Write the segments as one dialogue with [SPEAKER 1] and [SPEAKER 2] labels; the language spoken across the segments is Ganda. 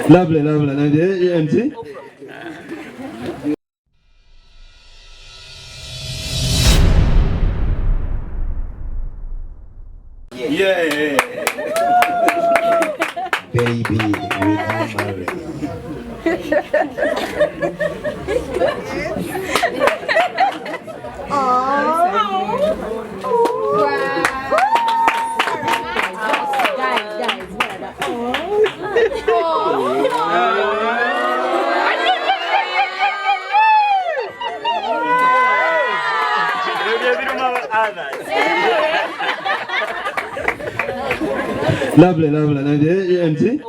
[SPEAKER 1] Lovely, lovely. MC?
[SPEAKER 2] Yeah.
[SPEAKER 1] Baby, we are married. Lovely, lovely. MC?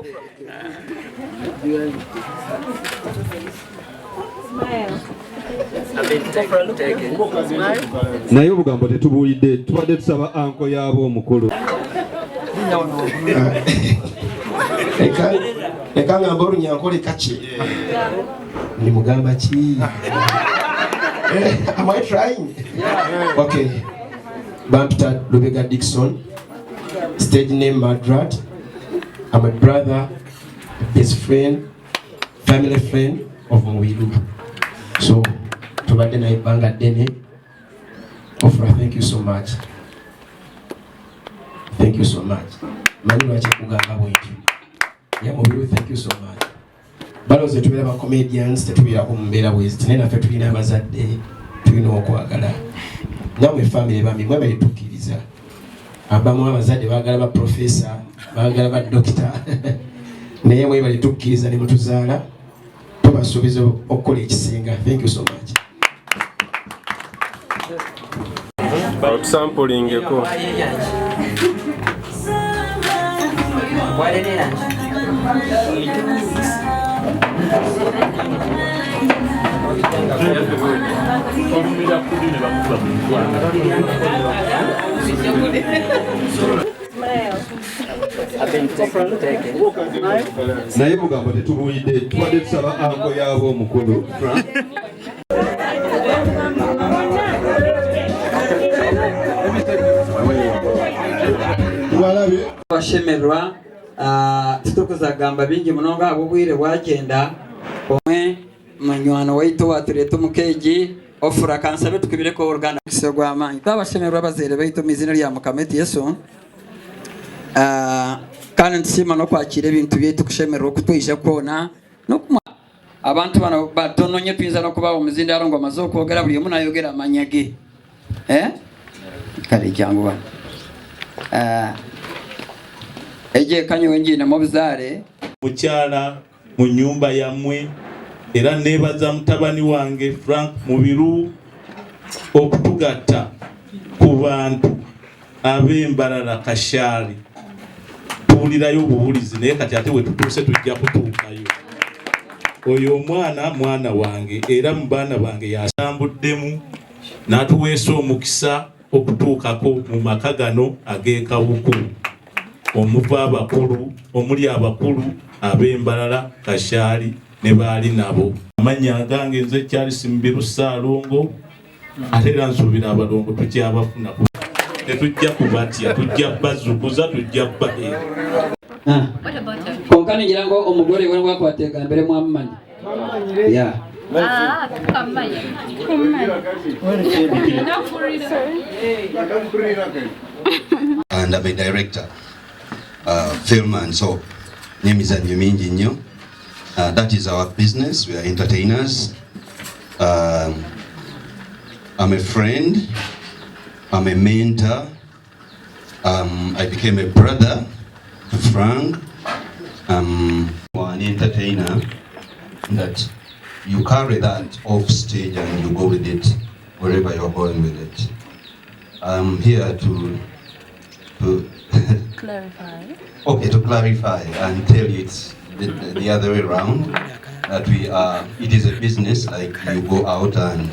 [SPEAKER 1] Naye obugambo tetubuulidde, tubadde tusaba anko yaabo omukulu.
[SPEAKER 3] Eka ngamba olunyankole kaki ni mugamba ki? Am I trying? Okay. Bampita Lubega Dixon. Stage name MADRAT. I'm a brother, best friend, family friend of Obuwuulu. So, tubadde na Bakadde. Ofra, thank you so much. Thank you so much. Mani lwaki kugamba bwentyo. Ya Obuwuulu, thank you so much. Baloze tubeera ba comedians, tetubeera ku mbeera bwezi. Naye naffe tulina abazadde, tulina okwagala. Namwe family bambi mwebale tukkiriza. Abamu abazadde baagala ba professor, baagala ba doctor. Naye mwebale tukkiriza ne mutuzaala. Tubasuubiza okukola ekisinga. Thank you so much.
[SPEAKER 4] Sampling-eko.
[SPEAKER 1] Naye bugambo tetubuulidde, tubadde tusaba anko yaabo omukulu.
[SPEAKER 5] Bashemerwa tutukuza gamba bingi munonga abubwire bwagenda omwe munywano waitu watureta mukeji ofura kansabe tukibireko organa kisogwa amanyi twabashemerwa bazere baitu mizina lya mukameti Yesu kandi ntisima no kwakira ebintu byetu kushemerwa kutwisha kona no kuma abantu bano batononye twinza no kuba omuzinda arongo mazo kwogera buli omuntu ayogera amanyage kale jangu bana eje kanyo wenjine mobuzare
[SPEAKER 2] Mukyala mu nyumba yammwe era nebaza mutabani wange Frank Mubiru okutugatta ku bantu ab'embalala Kashali tuwulirayo obuwulizi naye kati ate we tutuuse tujja kutuukayo oyo mwana wange era mu baana bange yasambuddemu n'atuweesa omukisa okutuukako mu maka gano ag'ekawuku omuva abakulu omuli abakulu ab'embalala Kashali ne baali nabo amanya gange nze Charles Mbiru Saalongo ate era nsuubira abalongo tukyabafuna tetujja kubatya tujja bazukuza tujja baera
[SPEAKER 5] konkani ngira ngo omugore we wakwateeka mbere mwamumanya
[SPEAKER 6] and I'm a director, film and so name is Anyumingi Nyo. That is our business. We are entertainers. I'm a friend. I'm a mentor. I became a brother to Frank. I'm an entertainer that you carry that off stage and you go with it wherever you're going with it. I'm here to clarify. Okay, to clarify and tell you it's the other way around. That we are. It is a business. Like you go out and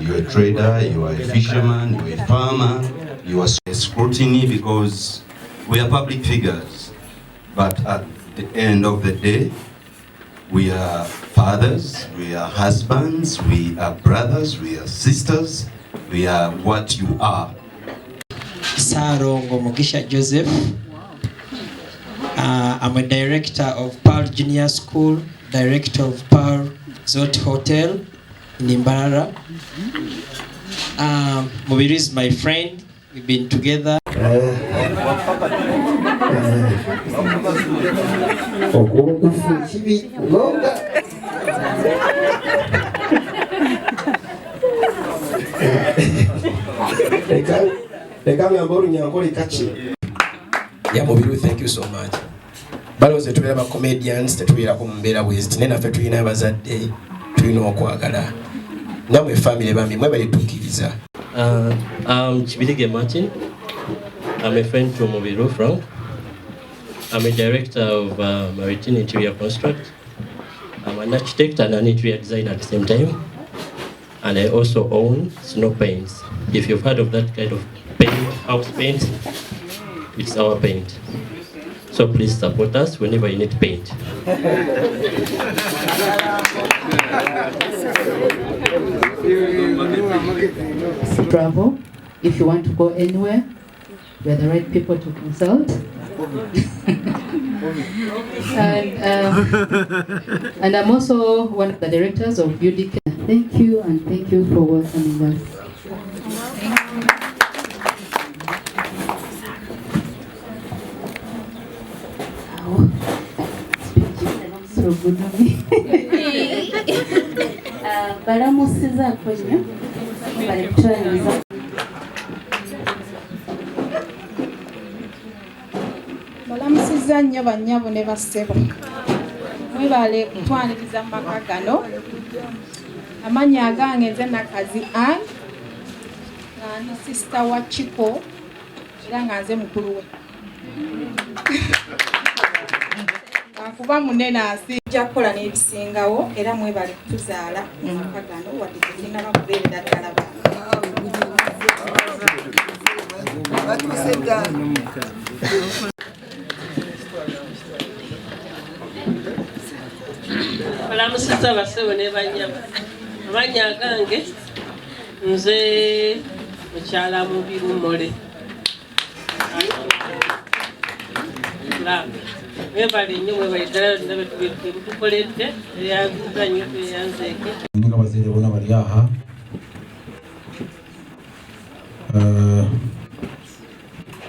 [SPEAKER 6] you're a trader, you are a fisherman, you're a farmer, you are scrutiny because we are public figures. But at the end of the day, we are fathers, we are husbands, we are brothers, we are sisters, we are what you are.
[SPEAKER 7] Sarongo Mugisha Joseph,
[SPEAKER 3] I'm a director of Pearl Junior School, director of Pearl Resort Hotel in Imbarara. Mubiri is my friend. We've been together. Yeah, Mubiri, thank you so much. Baloze tubera comedians tetubera ku mbera bwezi nena fe tulina abazadde tulina okwagala namwe family bambi mwe balitukiriza.
[SPEAKER 4] I'm Chibirige Martin. I'm a friend to Mubiri Frank. I'm a director of Maritime Interior Construct. I'm an architect and an interior designer at the same time. And I also own Snow Paints. If you've heard of that kind of paint, house paint, it's our paint. So please support us whenever you need paint.
[SPEAKER 7] Travel. If you want to go anywhere, we're the right people to consult. And I'm also one of the directors of UDK. Thank you, and thank you for welcoming us. So good of me. Baramusiza kwenye balitwaniza.
[SPEAKER 8] Balamusiza nnyo bannyabo ne bassebo. Mwebale kutwaniriza Maka gano. Amanya agange nze Nakazi Ann. Ndi sister wa Chiko. Era nga nze mukulu we. Kuba munene asijja kukola n'ebisingawo era mwebale kutuzaala Maka gano wadde tulina bakubeerera ddala
[SPEAKER 9] Balamusiza bassebo ne bannyabo. Amanya agange nze Mukyala Mubiri. Mwebale nnyo mwebale ddala ndabe tukoledde eyanziza nnyo tuyanzeeke.
[SPEAKER 10] Nga bazeere bonna bali aha.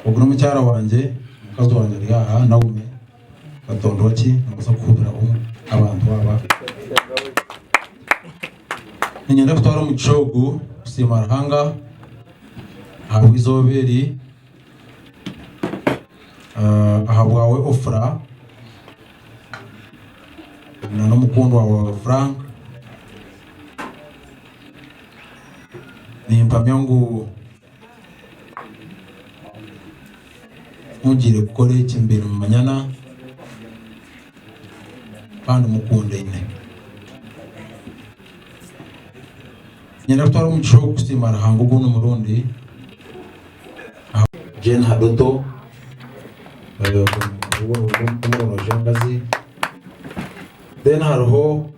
[SPEAKER 10] Oguna mukyala wange mukazi wange ali aha Naume Katonda ki abaza kuhubiraho abantu aba. Ninyenda kutwara mu kihogo kusiima Ruhanga aha bw'izoobeeri aha bwawe Ofra na n'omukundwa wawe Frank nimpamya ngu mugire kukora ekimbere mumanyana kandi mukundaine. Nyenda kutwara mu kishogo kusiima Ruhanga oguno murundi Jane Hadoto umurongojangazi then hariho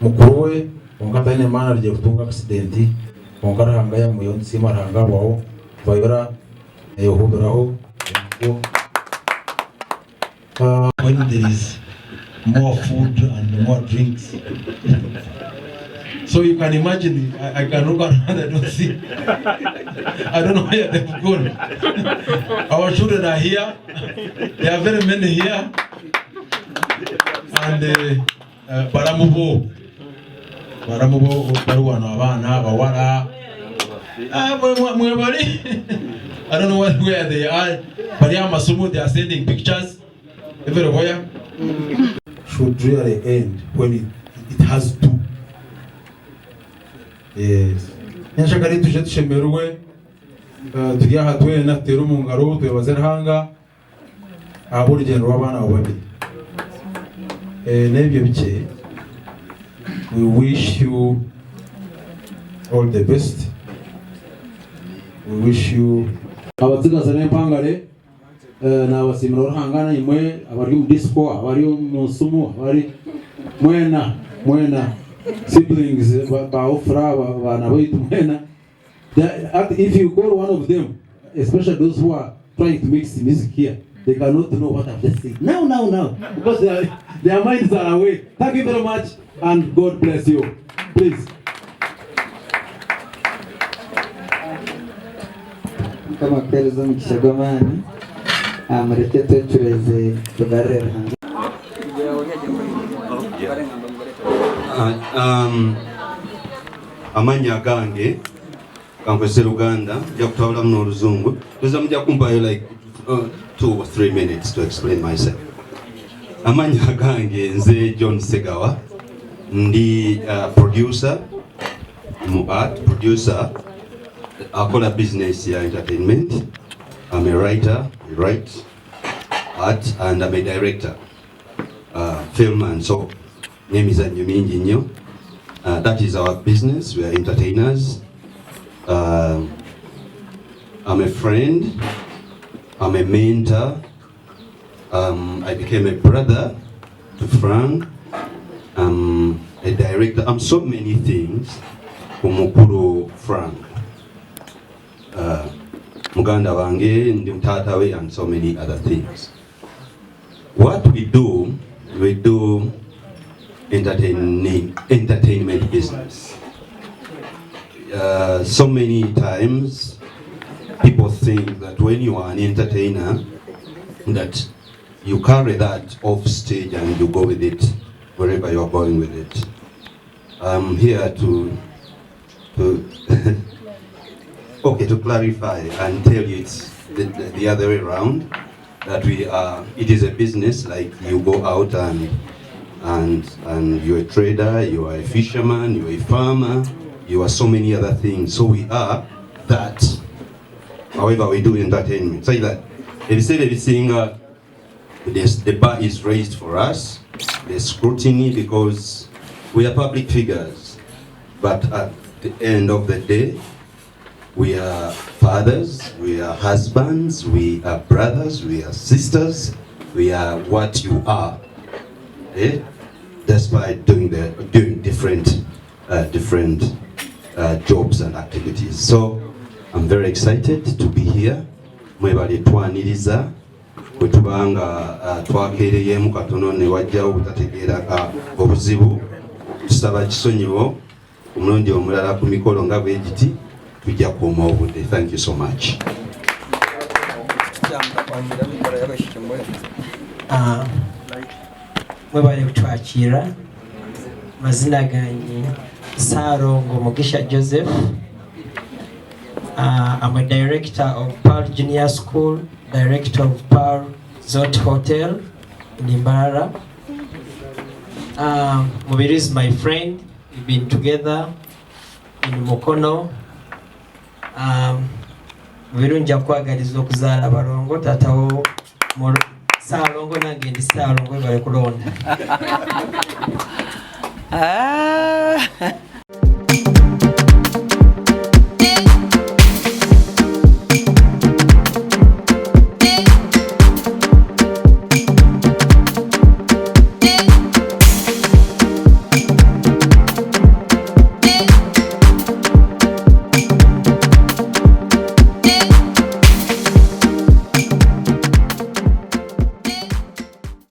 [SPEAKER 10] mukuru we onkataine maana rye kutunga accident onkarahanga ya muyo nsima Ruhanga bawo bayora yohubiraho. When there is more food and more drinks, so you can imagine I can look around, I don't see, I don't know where they've gone. Our children are here, there are very many here, and baramubo baruwana abana bawara I don't know where they are, but they are sending pictures everywhere. Should really end when it has to. Yes. Nshakari tuje tushemerwe turi aha twena tero mu ngaro tubaze Ruhanga aburugendo w'abana babiri. Nebyo bike. We wish you all the best. We wish you abatsigaza n'empangare n'abasimira Ruhanga imwe abari mu disco abari mu nsumu abari mwena siblings ba Ofra bana baitu mwena. If you call one of them, especially those who are trying to mix music here, they cannot know what I've just said. Now, because their minds are away. Thank you very much, and God bless you. Please.
[SPEAKER 5] Kama kweli zo mkishagomani mureke twetureze tugarrera hanze.
[SPEAKER 6] Amanya gange kankwese Luganda nja kutawula muno oluzungu tuza mujja kumpayo like 2 or 3 minutes to explain myself. Amanya gange nze John Segawa ndi producer akola business ya entertainment. I'm a writer, I write art, and I'm a director, film, and so nemizannyo mingi nnyo. That is our business. We are entertainers. I'm a friend. I'm a mentor. I became a brother to Frank. I'm a director. I'm so many things. Omukulu Frank. Muganda wange ndi mtata we, and so many other things. What we do entertainment business. So many times people think that when you are an entertainer that you carry that off stage and you go with it wherever you're going with it. I'm here to to clarify and tell you it's the other way around, that it is a business like you go out and you're a trader, you are a fisherman, you're a farmer, you are so many other things. So we are that. However, we do entertainment. Say that if you say everything, the bar is raised for us, there's scrutiny because we are public figures. But at the end of the day, we are fathers, we are husbands, we are brothers, we are sisters, we are what you are. Despite doing different jobs and activities. So I'm very excited to be here. Mwebale twaniriza kwetubanga twakereyemu katono ne wajjawo butategeeraka obuzibu. Tusaba kisonyiwo omulundi omulala ku mikolo nga bwegiti tujja kuuma obudde. Thank you so much.
[SPEAKER 11] Mwebale kutwakira. Mazina gange Sarongo Mugisha Joseph. I'm a director of Pearl Junior School, director of Pearl Zot Hotel in Imbarara. Mubiru is my friend. We've been together in Mukono. Mubiru nja kwagaliza okuzaala balongo tatawo Sarongo nange ndi Sarongo bali kulonda.